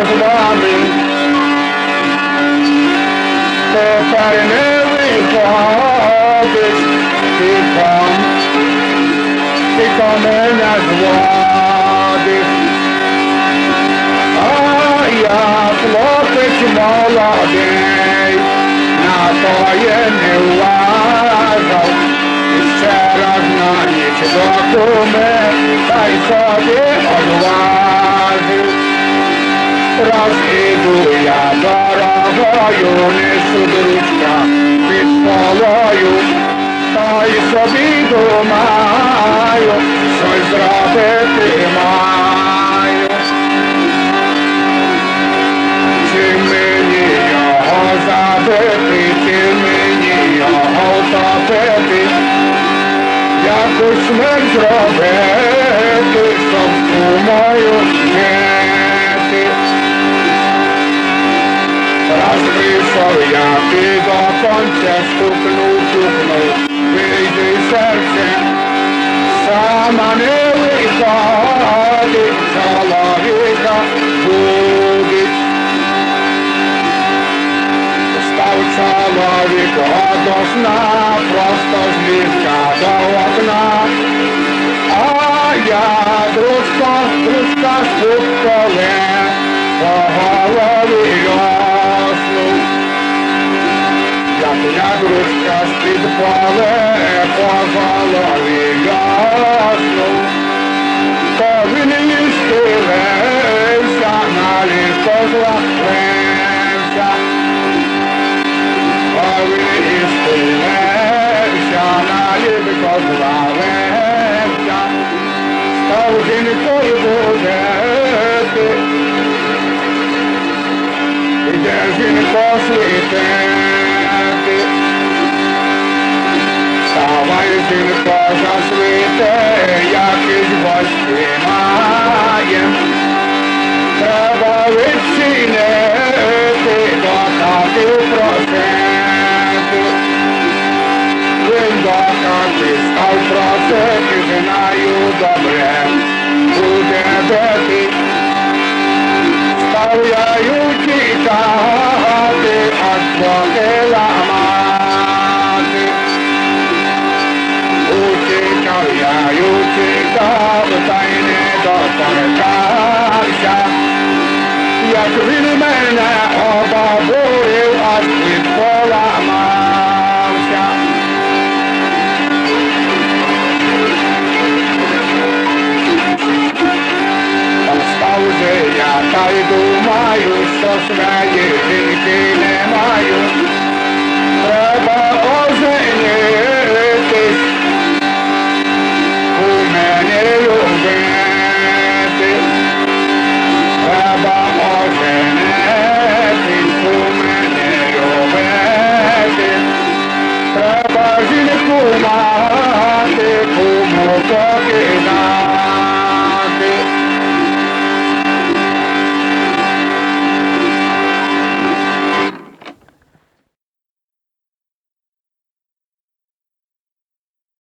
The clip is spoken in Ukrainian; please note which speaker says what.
Speaker 1: вами, тепер не виходиш, ти мене зводиш, а я хлопець молодий, на твоє не вважав, ще раз на ніч документ, та й собі одважив. Раз іду я дорогою, несу дружка під полою, та й собі думаю, щось зробити маю. Чи мені його забити, чи мені його втопити, якусь смерть зробити, щоб думаю жити. Раз прийшов я під оконце, стукнув, вийди серце, сама не виходить, чоловіка будить. Став чоловік до сна, просто з ліжка до окна, а я дружка стуколе, по голові льоснув. Я дружка з-під поле, по голові льоснув. То він схилився, на ліжко злахлився. То він схилився, на ліжко злахлився. Став жінкою будити, іде жінко світити. Вставай, жінко, засвіти, якісь гості маєм. Треба відчинити, до хати просити. Він до хати став просити, знаю добре, буде бити. Став я тікати, аж поки ламати. Утікав я, та й не доторкався, як він мене